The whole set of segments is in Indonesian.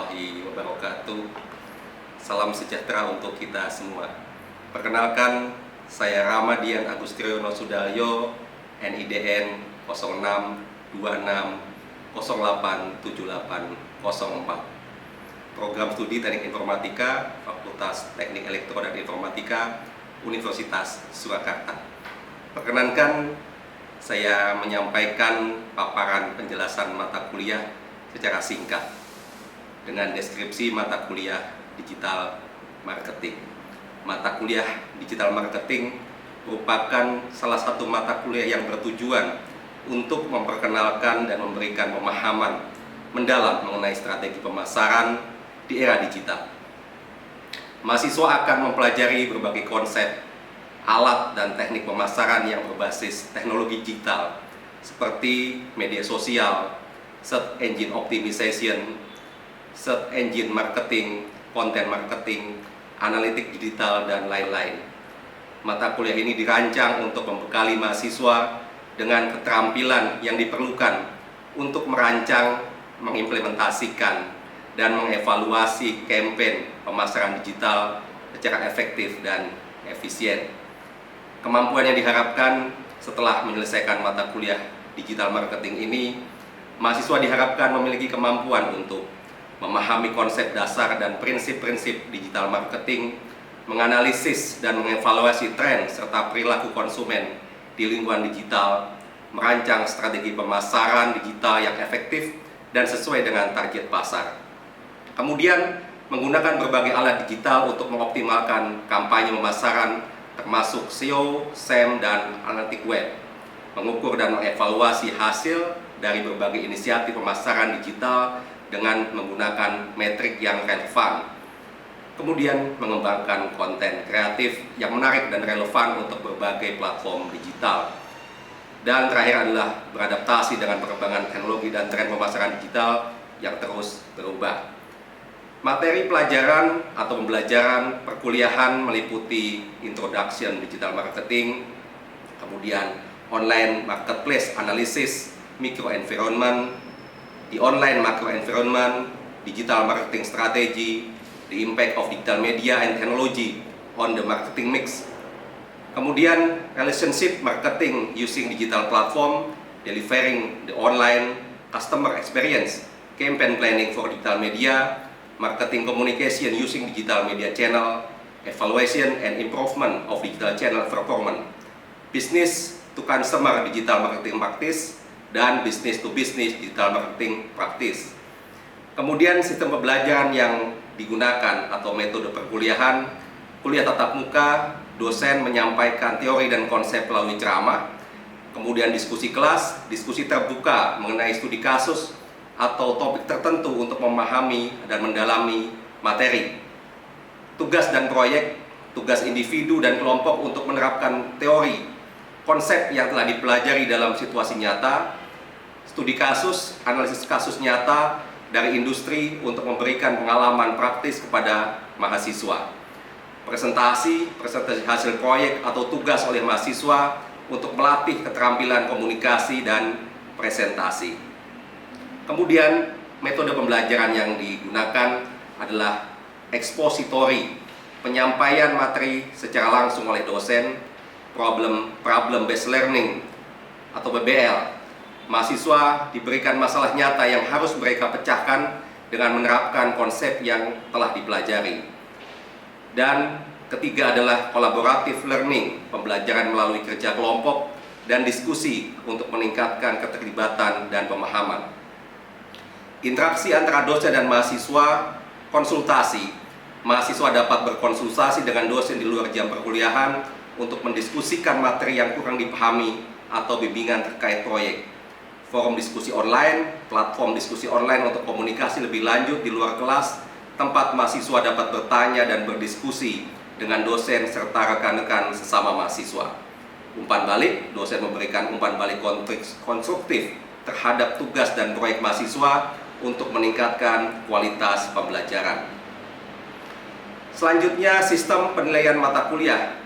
warahmatullahi wabarakatuh. Salam sejahtera untuk kita semua. Perkenalkan, saya Ramadian Agustriono Sudalyo, NIDN 0626087804. Program Studi Teknik Informatika, Fakultas Teknik Elektro dan Informatika, Universitas Surakarta. Perkenankan, saya menyampaikan paparan penjelasan mata kuliah secara singkat dengan deskripsi mata kuliah digital marketing. Mata kuliah digital marketing merupakan salah satu mata kuliah yang bertujuan untuk memperkenalkan dan memberikan pemahaman mendalam mengenai strategi pemasaran di era digital. Mahasiswa akan mempelajari berbagai konsep, alat dan teknik pemasaran yang berbasis teknologi digital seperti media sosial, search engine optimization, search engine marketing, content marketing, analitik digital, dan lain-lain. Mata kuliah ini dirancang untuk membekali mahasiswa dengan keterampilan yang diperlukan untuk merancang, mengimplementasikan, dan mengevaluasi campaign pemasaran digital secara efektif dan efisien. Kemampuan yang diharapkan setelah menyelesaikan mata kuliah digital marketing ini, mahasiswa diharapkan memiliki kemampuan untuk memahami konsep dasar dan prinsip-prinsip digital marketing, menganalisis dan mengevaluasi tren serta perilaku konsumen di lingkungan digital, merancang strategi pemasaran digital yang efektif dan sesuai dengan target pasar. Kemudian, menggunakan berbagai alat digital untuk mengoptimalkan kampanye pemasaran termasuk SEO, SEM, dan analitik web, mengukur dan mengevaluasi hasil dari berbagai inisiatif pemasaran digital dengan menggunakan metrik yang relevan. Kemudian mengembangkan konten kreatif yang menarik dan relevan untuk berbagai platform digital. Dan terakhir adalah beradaptasi dengan perkembangan teknologi dan tren pemasaran digital yang terus berubah. Materi pelajaran atau pembelajaran perkuliahan meliputi Introduction Digital Marketing, kemudian Online Marketplace Analysis, Microenvironment, the Online Macro Environment, Digital Marketing Strategy, the Impact of Digital Media and Technology on the Marketing Mix. Kemudian Relationship Marketing Using Digital Platform, Delivering the Online Customer Experience, Campaign Planning for Digital Media, Marketing Communication Using Digital Media Channel, Evaluation and Improvement of Digital Channel Performance, Business to Consumer Digital Marketing Practice, dan Business to Business Digital Marketing Practice. Kemudian sistem pembelajaran yang digunakan atau metode perkuliahan, kuliah tatap muka, dosen menyampaikan teori dan konsep melalui ceramah, kemudian diskusi kelas, diskusi terbuka mengenai studi kasus atau topik tertentu untuk memahami dan mendalami materi. Tugas dan proyek, tugas individu dan kelompok untuk menerapkan teori, konsep yang telah dipelajari dalam situasi nyata, studi kasus, analisis kasus nyata dari industri untuk memberikan pengalaman praktis kepada mahasiswa. Presentasi hasil proyek atau tugas oleh mahasiswa untuk melatih keterampilan komunikasi dan presentasi. Kemudian metode pembelajaran yang digunakan adalah expository, penyampaian materi secara langsung oleh dosen, problem based learning atau PBL. Mahasiswa diberikan masalah nyata yang harus mereka pecahkan dengan menerapkan konsep yang telah dipelajari. Dan ketiga adalah collaborative learning, pembelajaran melalui kerja kelompok dan diskusi untuk meningkatkan keterlibatan dan pemahaman. Interaksi antara dosen dan mahasiswa, konsultasi. Mahasiswa dapat berkonsultasi dengan dosen di luar jam perkuliahan untuk mendiskusikan materi yang kurang dipahami atau bimbingan terkait proyek. Forum diskusi online, platform diskusi online untuk komunikasi lebih lanjut di luar kelas, tempat mahasiswa dapat bertanya dan berdiskusi dengan dosen serta rekan-rekan sesama mahasiswa. Umpan balik, dosen memberikan umpan balik konstruktif terhadap tugas dan proyek mahasiswa untuk meningkatkan kualitas pembelajaran. Selanjutnya, sistem penilaian mata kuliah,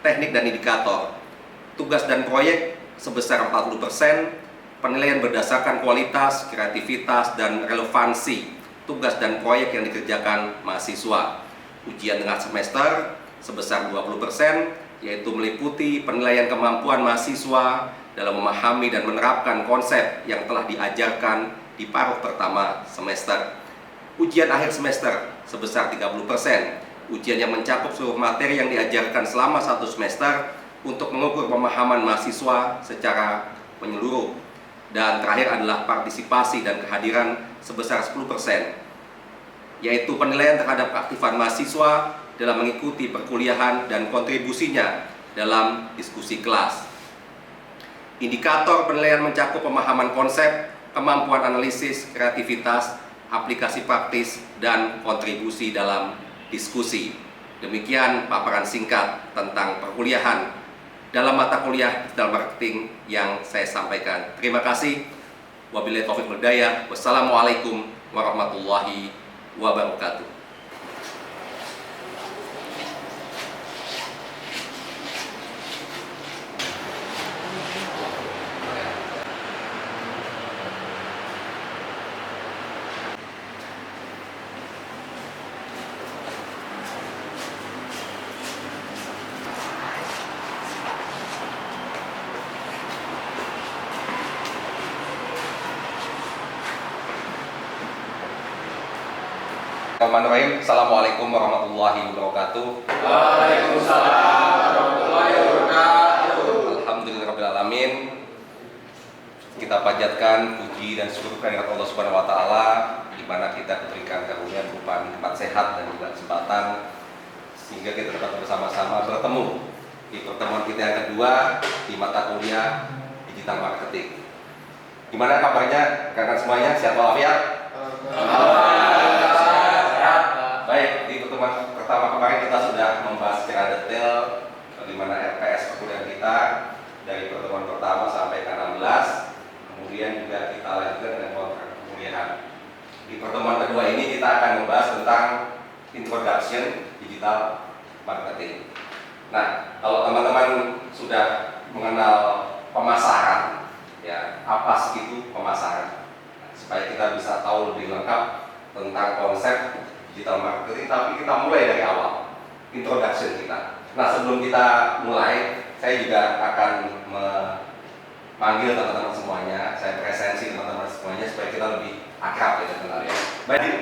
teknik dan indikator. Tugas dan proyek sebesar 40%, penilaian berdasarkan kualitas, kreativitas, dan relevansi tugas dan proyek yang dikerjakan mahasiswa. Ujian tengah semester sebesar 20%, yaitu meliputi penilaian kemampuan mahasiswa dalam memahami dan menerapkan konsep yang telah diajarkan di paruh pertama semester. Ujian akhir semester sebesar 30%, ujian yang mencakup seluruh materi yang diajarkan selama satu semester untuk mengukur pemahaman mahasiswa secara menyeluruh. Dan terakhir adalah partisipasi dan kehadiran sebesar 10%, yaitu penilaian terhadap keaktifan mahasiswa dalam mengikuti perkuliahan dan kontribusinya dalam diskusi kelas. Indikator penilaian mencakup pemahaman konsep, kemampuan analisis, kreativitas, aplikasi praktis, dan kontribusi dalam diskusi. Demikian paparan singkat tentang perkuliahan dalam mata kuliah digital marketing yang saya sampaikan. Terima kasih. Wabillahi taufiq wal hidayah. Wassalamualaikum warahmatullahi wabarakatuh. Bismillahirrahmanirrahim. Assalamualaikum warahmatullahi wabarakatuh. Waalaikumsalam warahmatullahi wabarakatuh. Alhamdulillahirrahmanirrahim. Kita panjatkan puji dan syukur kehadirat Allah Subhanahu wa taala, di mana kita diberikan karunia berupa nikmat sehat dan juga kesempatan sehingga kita dapat bersama-sama bertemu di pertemuan kita yang kedua di mata kuliah digital marketing. Gimana kabarnya rekan semuanya? Sehat walafiat? Baik, di pertemuan pertama kemarin kita sudah membahas secara detail bagaimana RPS perkuliahan kita dari pertemuan pertama sampai ke 16. Kemudian juga kita lanjutkan dengan kontrak perkuliahan. Di pertemuan kedua ini kita akan membahas tentang introduction digital marketing. Nah, kalau teman-teman sudah mengenal pemasaran, ya apa sih itu pemasaran? Nah, supaya kita bisa tahu lebih lengkap tentang konsep digital marketing, tapi kita mulai dari awal, introduction kita. Nah, sebelum kita mulai, saya juga akan memanggil teman-teman semuanya, saya presensi teman-teman semuanya supaya kita lebih akrab ya kenal ya. Baik,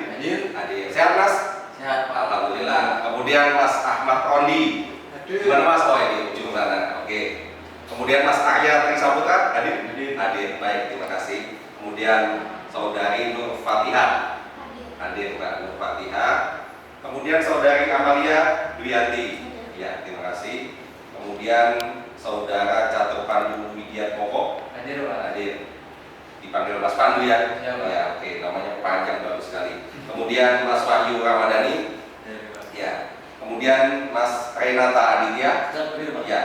Hadir. Sehat Mas? Sehat. Alhamdulillah. Kemudian Mas Ahmad Rondi. Gimana Mas? Oh ini ujung sana. Oke. Kemudian Mas Arya Trisaputra. Hadir? Hadir. Baik, terima kasih. Kemudian Saudari Nur Fatihah. Hadir Mbak Nur Fatihah. Kemudian Saudari Amalia Dwiyanti. Ya, terima kasih. Kemudian Saudara Catur Pandu Widiatmoko. Hadir Pak. Hadir. Dipanggil Mas Pandu ya? Ya, Pak. Ya, oke, namanya panjang bagus sekali. Kemudian Mas Wahyu Ramadhani. Ya. Kemudian Mas Renata Aditya. Ya.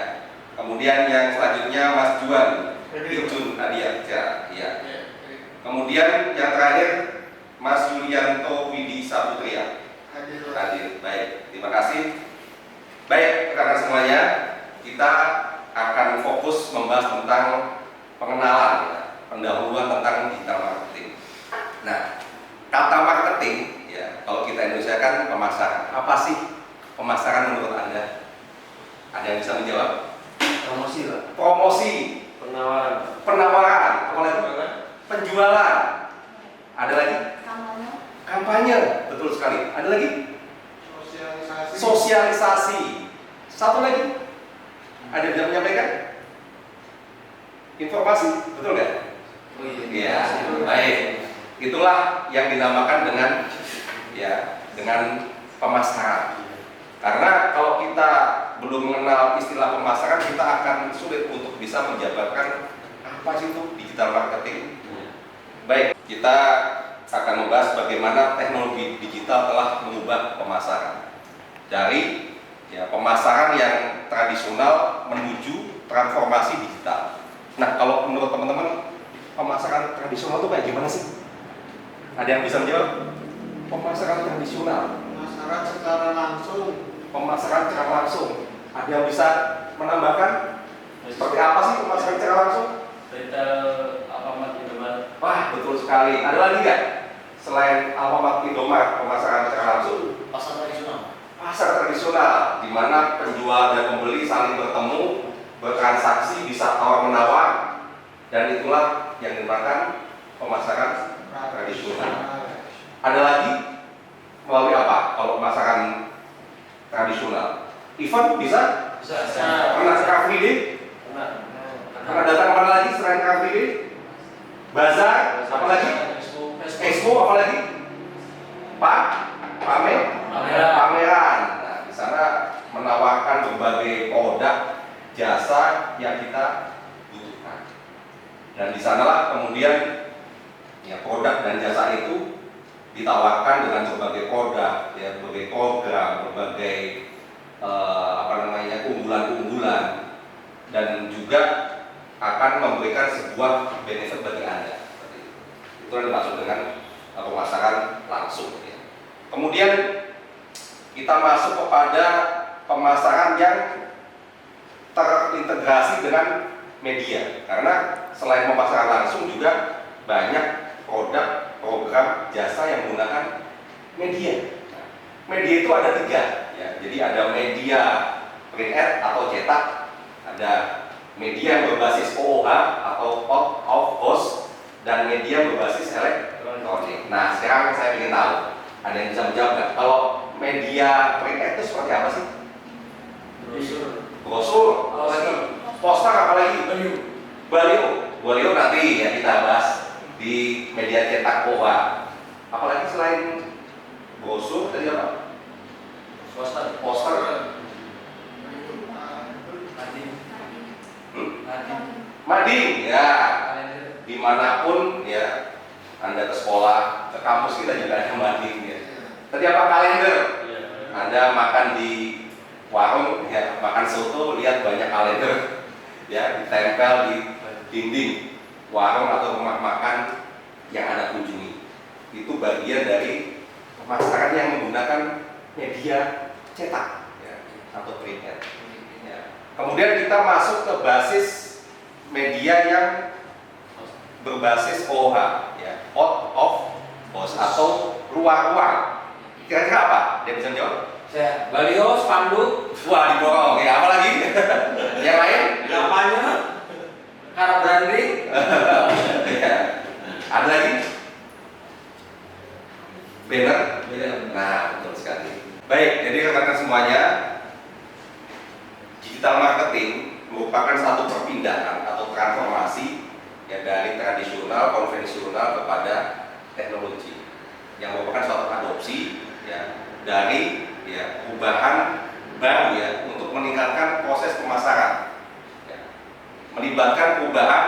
Kemudian yang selanjutnya Mas Juan Ijun Adiatya. Ya. Kemudian yang terakhir Mas Yulianto Widi Saputria. Hadir. Baik, terima kasih. Baik, rekan semuanya, kita akan fokus membahas tentang pengenalan, ya, pendahuluan tentang digital marketing. Nah, kata marketing, ya, kalau kita Indonesia kan pemasaran. Apa sih pemasaran menurut Anda? Ada yang bisa menjawab? Promosi Pak. Promosi, penawaran, apa lagi? Penjualan. Ada lagi? Kampanye, betul sekali. Ada lagi? Sosialisasi. Satu lagi? Ada yang bisa menyampaikan? Informasi, betul nggak? Oh Iya, baik. Itulah yang dinamakan dengan dengan pemasaran. Karena kalau kita belum mengenal istilah pemasaran, kita akan sulit untuk bisa menjabarkan apa sih itu digital marketing. Baik, kita akan membahas bagaimana teknologi digital telah mengubah pemasaran dari pemasaran yang tradisional menuju transformasi digital. Nah, kalau menurut teman-teman pemasaran tradisional itu kayak gimana sih? Ada yang bisa menjawab? Pemasaran tradisional, Pemasaran secara langsung. pemasaran secara langsung. Ada yang bisa menambahkan? Seperti apa sih pemasaran secara langsung? Retail Alfamart gitu Pak. Wah, betul sekali. Ada lagi nggak? selain Alfamart, Indomaret, pemasaran secara langsung, Pasar tradisional. pasar tradisional di mana penjual dan pembeli saling bertemu, bertransaksi, bisa tawar-menawar, dan itulah yang dinamakan pemasaran tradisional. Ada lagi melalui apa kalau pemasaran tradisional? Event bisa? Bisa. Pernah ke Car Free Day? Pernah datang kemana lagi selain Car Free Day? Bazar? Apa lagi? Expo? Apa lagi? Pameran. Nah, di sana menawarkan berbagai produk jasa yang kita butuhkan. Dan di sanalah kemudian ya produk dan jasa itu ditawarkan dengan berbagai produk, ya, berbagai program, berbagai keunggulan-keunggulan, dan juga akan memberikan sebuah benefit bagi Anda. Itu yang dimaksud dengan pemasaran langsung. Ya. Kemudian kita masuk kepada pemasaran yang terintegrasi dengan media, karena selain pemasaran langsung juga banyak produk, program, jasa yang menggunakan media. Media itu ada 3, ya. Jadi ada media print ad atau cetak, ada media yang berbasis OOH atau out of host, dan media berbasis elektronik. Nah, sekarang saya ingin tahu, ada yang bisa menjawab nggak? Kalau media print ad itu seperti apa sih? Brosur, poster, apa lagi? Balio nanti ya kita bahas di media cetak OOH. Apalagi selain brosur tadi apa? Poster. Mading, ya. Dimanapun ya Anda ke sekolah, ke kampus kita juga ada mading ya. Tadi apa? Kalender. Anda makan di warung ya, makan soto, lihat banyak kalender ya ditempel di dinding warung atau rumah makan yang Anda kunjungi. Itu bagian dari pemasaran yang menggunakan media cetak ya, atau print ad. Ya. Kemudian kita masuk ke basis media yang berbasis OOH, ya, out of host atau luar-luar. Kira-kira apa? Dia bisa jawab? Balio, spanduk, Wah, diborong ya. Apa lagi? Yang lain? kampanye, harap branding. Ya. Ada lagi? Banner? Nah, betul sekali. Baik, jadi rekan-rekan semuanya, digital marketing merupakan satu perpindahan atau transformasi ya, dari tradisional, konvensional kepada teknologi yang merupakan suatu adopsi ya, dari ya, perubahan baru ya, untuk meningkatkan proses pemasaran ya, melibatkan perubahan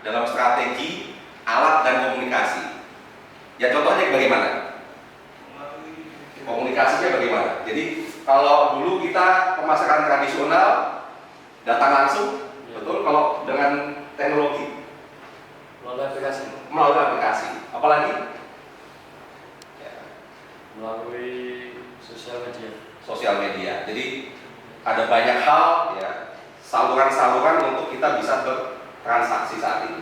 dalam strategi, alat, dan komunikasi. Ya, contohnya bagaimana? Komunikasinya bagaimana? Jadi kalau dulu kita pemasaran tradisional datang langsung, betul. Kalau dengan teknologi melalui aplikasi, apalagi ya, Melalui sosial media. Jadi ada banyak hal ya, saluran-saluran untuk kita bisa bertransaksi saat ini.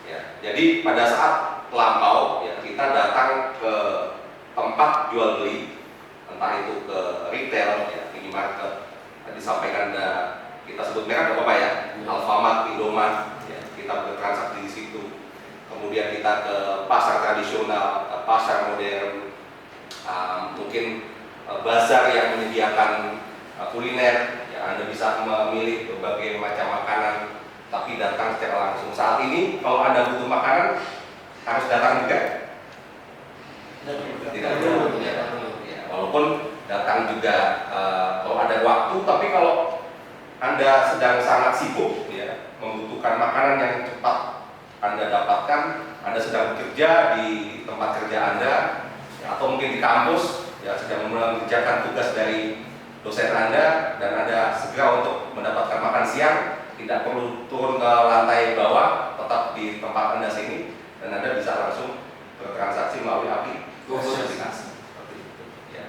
Ya, jadi pada saat lampau ya, kita datang ke tempat jual beli, entah itu ke retail ya, minimarket. Tadi sampaikan ada, kita sebut merek apa ya? Alfamart, Indomaret ya, kita bertransaksi di situ. Kemudian kita ke pasar tradisional, pasar modern, mungkin bazar yang menyediakan kuliner ya, Anda bisa memilih berbagai macam makanan tapi datang secara langsung. Saat ini kalau Anda butuh makanan harus datang juga? Tidak perlu ya, walaupun datang juga kalau ada waktu, tapi kalau Anda sedang sangat sibuk ya, membutuhkan makanan yang cepat Anda dapatkan, Anda sedang bekerja di tempat kerja Anda ya, atau mungkin di kampus ya, sedang mengerjakan tugas dari dosen Anda, dan Anda segera untuk mendapatkan makan siang, tidak perlu turun ke lantai bawah, tetap di tempat Anda sini, dan Anda bisa langsung bertransaksi melalui aplikasi. Seperti itu ya.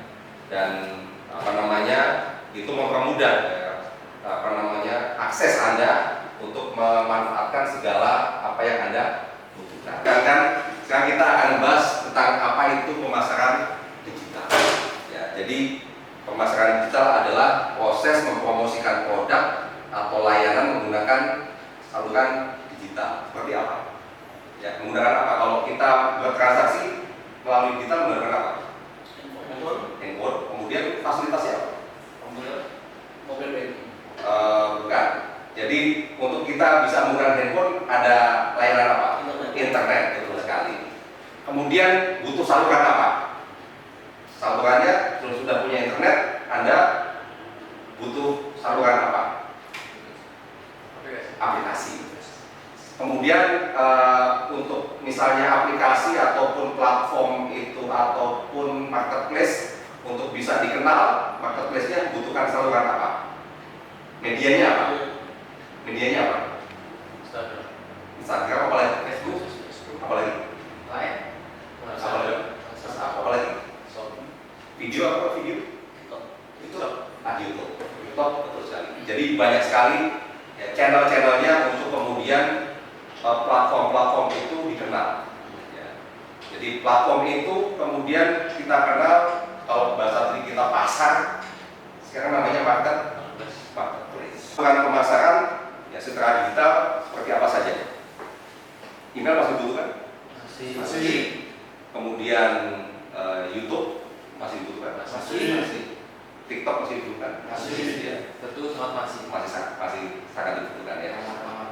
Dan itu mempermudah ya, akses Anda untuk memanfaatkan segala apa yang Anda butuhkan. Kan sekarang kita akan bahas tentang apa itu pemasaran digital. Ya, jadi pemasaran digital adalah proses mempromosikan produk atau layanan menggunakan saluran digital. Seperti apa? Ya, menggunakan apa? Kalau kita bertransaksi melalui digital menggunakan apa? Handphone. Kemudian fasilitasnya apa? Mobil banking. Bukan. Jadi untuk kita bisa menggunakan handphone ada layanan apa? Internet, betul sekali. Kemudian butuh saluran apa? Salurannya kalau sudah punya internet, Anda butuh saluran apa? Aplikasi. Kemudian untuk misalnya aplikasi ataupun platform itu ataupun marketplace untuk bisa dikenal, marketplace-nya butuhkan saluran apa? Medianya apa? Medianya apa? Instagram apalagi? Facebook apalagi? Apalagi? Video apa video? YouTube. YouTube. YouTube betul sekali. Jadi banyak sekali ya, channel-channelnya untuk kemudian platform-platform itu dikenal. Ya. Jadi platform itu kemudian kita kenal, kalau bahasa tadi kita pasar, sekarang namanya marketplace. Bukan pemasaran ya secara digital seperti apa saja? Email masih dibutuhkan? Masih. Kemudian YouTube masih dibutuhkan? Masih. TikTok masih dibutuhkan? Masih. Ya. Tentu sangat Masih sangat dibutuhkan ya.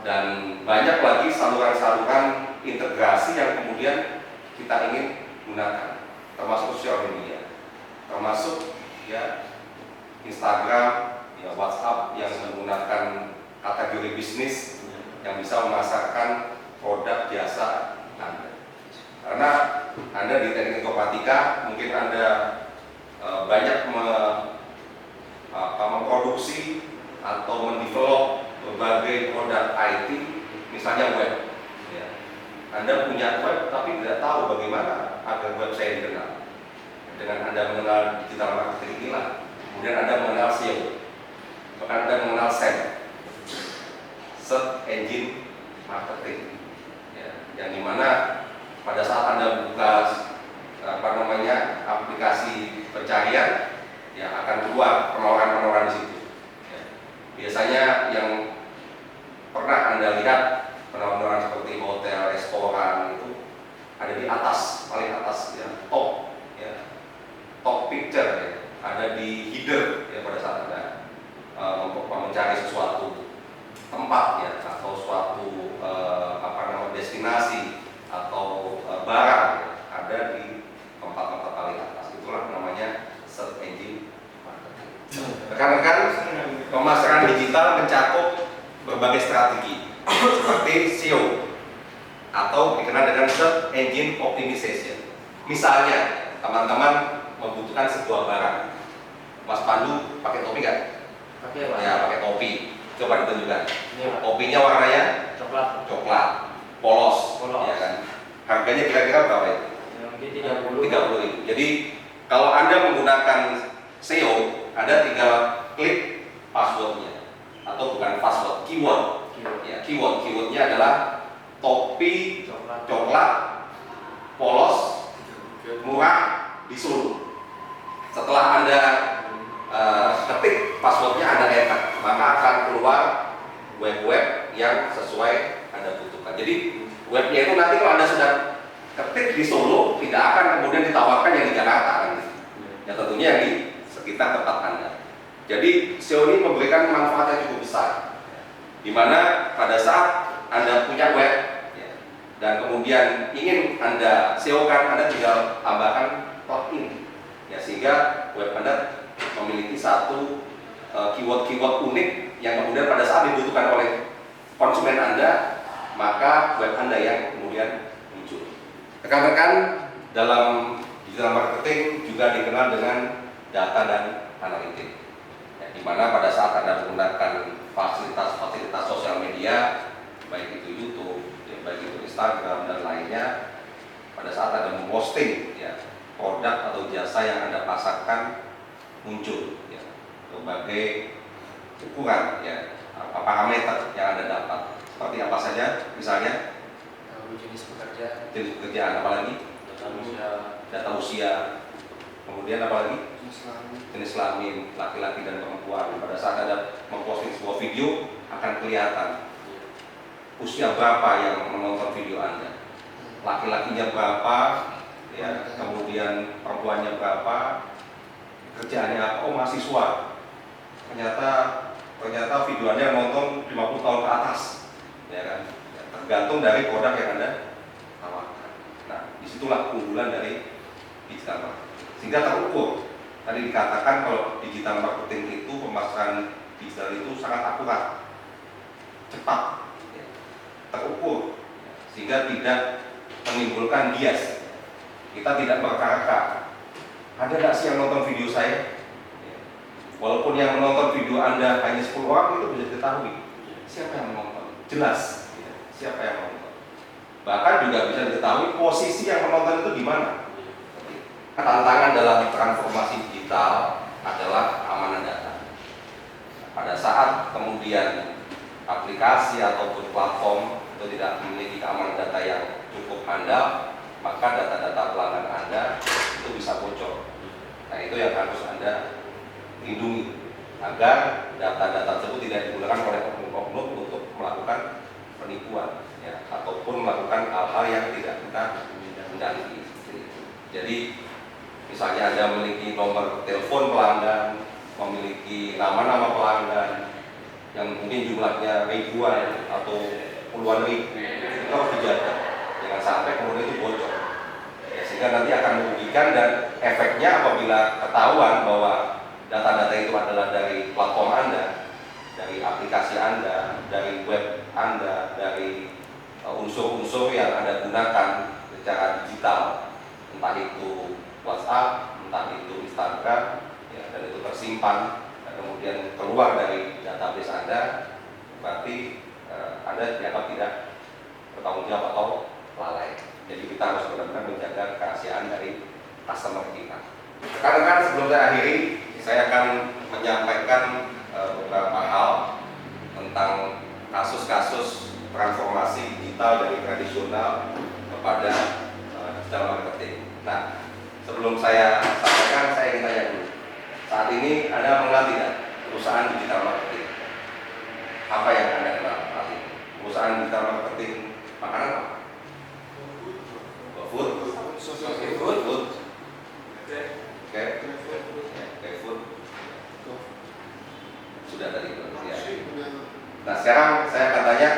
Dan banyak lagi saluran-saluran integrasi yang kemudian kita ingin gunakan, termasuk sosial media, termasuk ya Instagram, ya WhatsApp yang menggunakan kategori bisnis yang bisa memasarkan produk jasa Anda. Karena Anda di teknik informatika mungkin Anda banyak memproduksi atau mendevelop berbagai produk IT, misalnya web. Ya. Anda punya web tapi tidak tahu bagaimana agar web saya dikenal. Dengan Anda mengenal digital marketing inilah, kemudian Anda mengenal SEO, bahkan Anda mengenal SEM, Search Engine Marketing, ya. Yang dimana pada saat Anda buka aplikasi pencarian, ya akan keluar penawaran-penawaran di situ. Ya. Biasanya yang pernah Anda lihat penawaran seperti hotel, restoran itu ada di atas, paling atas ya, top ya. Top picture ya. Ada di header ya pada saat Anda mencari sesuatu tempat ya atau suatu destinasi atau barang ya, ada di tempat-tempat paling atas. Itulah namanya search engine marketing. Rekan-rekan, pemasaran digital mencakup berbagai strategi seperti SEO atau dikenal dengan search engine optimization. Misalnya, teman-teman membutuhkan sebuah barang. Mas Pandu pakai topi kan? Pakai Pak. Ya, pakai topi. Coba ditunjukkan. Ini Pak. Topinya warnanya coklat, polos, ya kan? Harganya kira-kira berapa itu? Yang 30.000. Jadi kalau Anda menggunakan SEO, Anda tinggal klik passwordnya atau bukan password, keyword. Ya, keywordnya adalah topi coklat, polos, murah di Solo. Setelah Anda ketik passwordnya, Anda enter, maka akan keluar web-web yang sesuai Anda butuhkan. Jadi webnya itu nanti kalau Anda sudah ketik di Solo, tidak akan kemudian ditawarkan yang di Jakarta kan? Ya tentunya yang di sekitar tempat Anda. Jadi SEO ini memberikan manfaat yang cukup besar, di mana pada saat Anda punya web ya, dan kemudian ingin Anda SEO-kan, Anda tinggal tambahkan plugin ya, sehingga web Anda memiliki satu keyword-keyword unik yang kemudian pada saat dibutuhkan oleh konsumen Anda, maka web Anda yang kemudian muncul. Rekan-rekan, dalam digital marketing juga dikenal dengan data dan analitik, ya, di mana pada saat Anda menggunakan fasilitas-fasilitas sosial media, baik itu YouTube, ya, baik itu Instagram dan lainnya, pada saat Anda memposting ya, produk atau jasa yang Anda pasarkan, muncul ya, berbagai ukuran ya, parameter yang Anda dapat. Seperti apa saja? Misalnya jenis pekerjaan, apalagi? usia, kemudian apa lagi? Jenis kelamin, laki-laki dan perempuan. Pada saat ada memposting sebuah video akan kelihatan usia berapa yang menonton video Anda, laki-lakinya berapa, ya, kemudian perempuannya berapa, kerjaannya apa, oh mahasiswa, ternyata video Anda nonton 50 tahun ke atas, ya kan, tergantung dari produk yang Anda tawarkan. Nah, disitulah keunggulan dari digital marketing, sehingga terukur. Tadi dikatakan kalau digital marketing itu pemasaran digital itu sangat akurat, cepat, ya, terukur, sehingga tidak menimbulkan bias. Kita tidak berkata-kata, ada nggak sih yang nonton video saya? Ya. Walaupun yang menonton video Anda hanya 10 orang, itu bisa diketahui siapa yang menonton, jelas, ya, siapa yang menonton. Bahkan juga bisa diketahui posisi yang menonton itu di mana. Tantangan dalam transformasi digital adalah keamanan data. Pada saat kemudian aplikasi ataupun platform itu tidak memiliki keamanan data yang cukup handal, maka data-data pelanggan Anda itu bisa bocor. Nah, itu yang harus Anda lindungi agar data-data tersebut tidak digunakan oleh oknum-oknum untuk melakukan penipuan, ya, ataupun melakukan hal-hal yang tidak kita hendaki. Jadi misalnya Anda memiliki nomor telepon pelanggan, memiliki nama-nama pelanggan yang mungkin jumlahnya ribuan atau puluhan ribu, itu harus dijaga, jangan sampai kemudian itu bocor, ya, sehingga nanti akan merugikan. Dan efeknya apabila ketahuan bahwa data-data itu adalah dari platform Anda, dari aplikasi Anda, dari web Anda, dari unsur-unsur yang Anda gunakan secara digital, entah itu WhatsApp, entah itu Instagram, ya, dan itu tersimpan dan kemudian keluar dari database Anda, berarti Anda dianggap tidak bertanggung jawab atau lalai. Jadi kita harus benar-benar menjaga kerahasiaan dari customer kita. Rekan-rekan, sebelum saya akhiri, saya akan menyampaikan beberapa hal tentang kasus-kasus transformasi digital dari tradisional kepada digital marketing. Nah, sebelum saya sampaikan, saya ingin tanya dulu. Saat ini Anda mengenal tidak perusahaan digital marketing? Apa yang Anda kenal saat ini? Perusahaan digital marketing makanan apa? Food? Food? Oke, food. Sudah tadi ya. Nah, sekarang saya akan tanya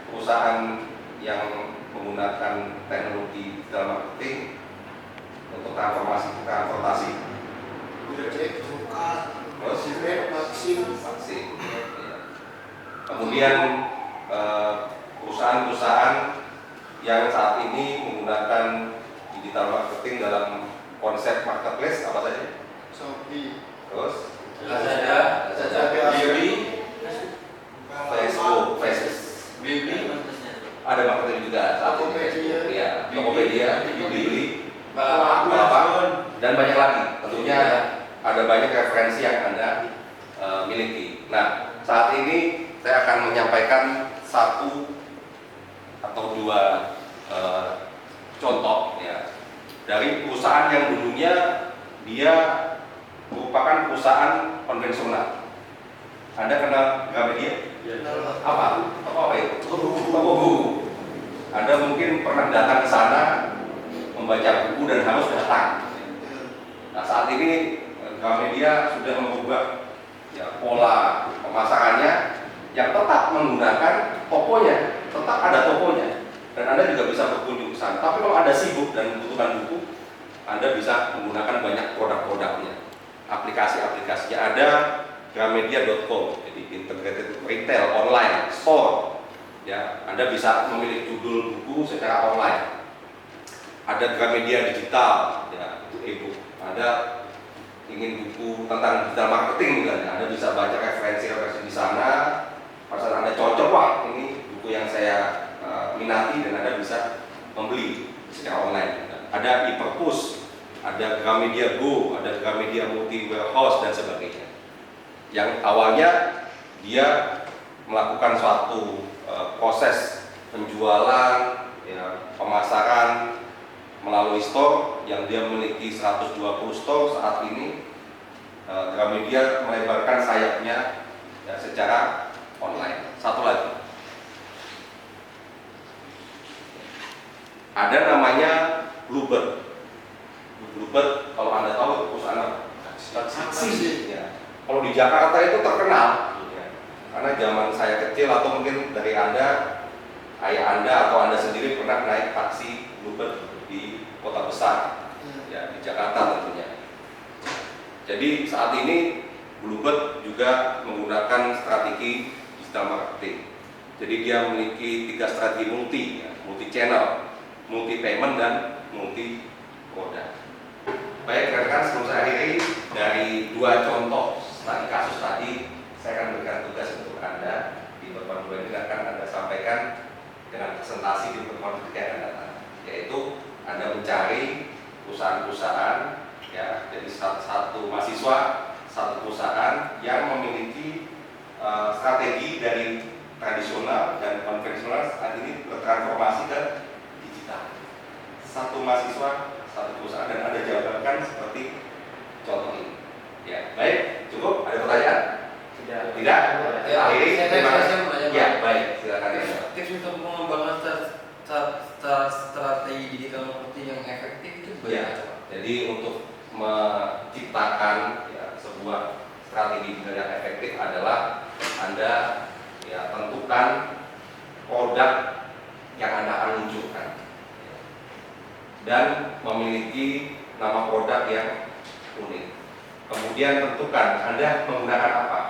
perusahaan yang menggunakan teknologi digital marketing untuk transformasi transportasi. Vaksin. Ya. Kemudian perusahaan-perusahaan yang saat ini menggunakan digital marketing dalam konsep marketplace apa saja? Shopee, Terus Lazada, Beauty, Facebook, Beauty, ada marketing juga saat ini. Tokopedia. Ya, Tokopedia, Bilibili, Balapan, dan banyak lagi. Tentunya ada banyak referensi yang Anda miliki. Nah, saat ini saya akan menyampaikan satu atau dua contoh, ya, dari perusahaan yang dulunya dia merupakan perusahaan konvensional. Anda kenal Gramedia? Apa? Apa itu? Toko buku. Anda mungkin pernah datang ke sana membaca buku dan harus datang. Nah, saat ini Gramedia sudah mengubah, ya, pola pemasarannya yang tetap menggunakan tokonya, tetap ada tokonya, dan Anda juga bisa berkunjung ke sana. Tapi kalau Anda sibuk dan membutuhkan buku, Anda bisa menggunakan banyak produk-produknya, aplikasi-aplikasinya. Ada gramedia.com, jadi integrated retail online store, ya, Anda bisa memilih judul buku secara online. Ada Gramedia digital, ya, itu e-book. Anda ingin buku tentang digital marketing misalnya, Anda bisa baca referensi di sana. Pada saat Anda cocok, wah ini buku yang saya minati, dan Anda bisa membeli secara online. Ada e-perpus, ada Gramedia Go, ada Gramedia Multi Warehouse dan sebagainya. Yang awalnya dia melakukan suatu proses penjualan, ya, pemasaran melalui store yang dia memiliki 120 store saat ini, Gramedia melebarkan sayapnya ya, secara online. Satu lagi, ada namanya Bluebird. Bluebird kalau Anda tahu perusahaan taksi. Ya. Kalau di Jakarta itu terkenal, ya. Karena zaman saya kecil atau mungkin dari Anda, ayah Anda atau Anda sendiri pernah naik taksi Bluebird di kota besar, ya di Jakarta tentunya. Jadi saat ini Bluebird juga menggunakan strategi digital marketing. Jadi dia memiliki 3 strategi multi channel, multi payment dan multi produk. Baik rekan, sebelum saya akhiri dari 2 contoh tadi kasus tadi, saya akan berikan tugas untuk Anda di pertemuan ini akan Anda sampaikan dengan presentasi di pertemuan yang akan datang, yaitu Anda mencari perusahaan-perusahaan ya, jadi satu mahasiswa, satu perusahaan yang memiliki strategi dari tradisional dan konvensional saat ini bertransformasi ke digital. Satu mahasiswa, satu perusahaan, dan Anda jabarkan seperti contoh ini. Ya, baik, cukup. Ada pertanyaan? Tidak. Tidak? Ya, Akhiri, terima kasih. saya Ya, baik, silakan ya. tips untuk mengembangkan strategi digital marketing yang efektif itu Ya, bagaimana, Pak? jadi untuk menciptakan ya, sebuah strategi digital yang efektif adalah Anda ya tentukan produk yang Anda akan luncurkan dan memiliki nama produk yang unik. Kemudian tentukan Anda menggunakan apa,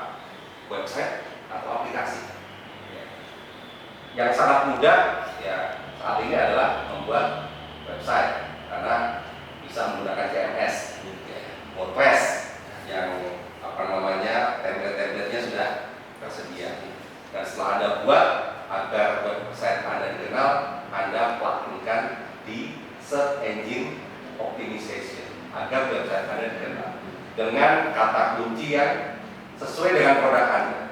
website atau aplikasi. Yang sangat mudah ya saat ini adalah membuat website karena bisa menggunakan CMS, WordPress yang template-templatenya sudah tersedia. Dan setelah Anda buat agar website Anda dikenal, Anda plugin di search engine optimization agar website Anda dikenal dengan kata kunci yang sesuai dengan produk Anda.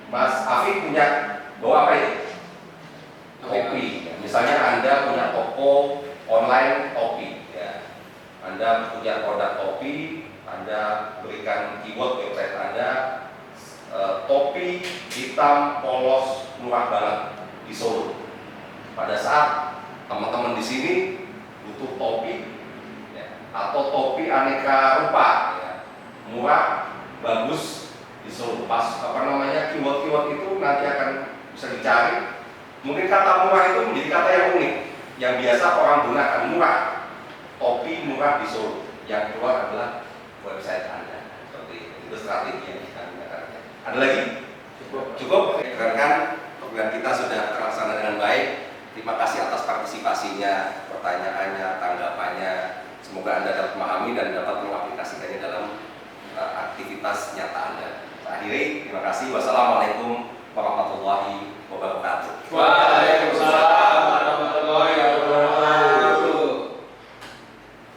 Mas Afif punya bawa apa ini? Topi. Ya. Misalnya Anda punya toko online topi, ya. Anda punya produk topi, Anda berikan keyword website Anda, topi hitam polos murah banget di Solo. Pada saat teman-teman di sini butuh topi, ya, atau topi aneka rupa, ya, murah, bagus di Solo. Pas keyword-keyword itu nanti akan bisa dicari. Mungkin kata murah itu menjadi kata yang unik, yang biasa orang gunakan. Murah, topi murah di Solo. Yang keluar adalah website Anda. Seperti itu strategi yang kita gunakan. Ada lagi? Cukup. Rekan-rekan, program kita sudah terlaksana dengan baik. Terima kasih atas partisipasinya, pertanyaannya, tanggapannya. Semoga Anda dapat memahami dan dapat mengaplikasikannya dalam aktivitas nyata Anda. Saya akhiri, terima kasih. Wassalamualaikum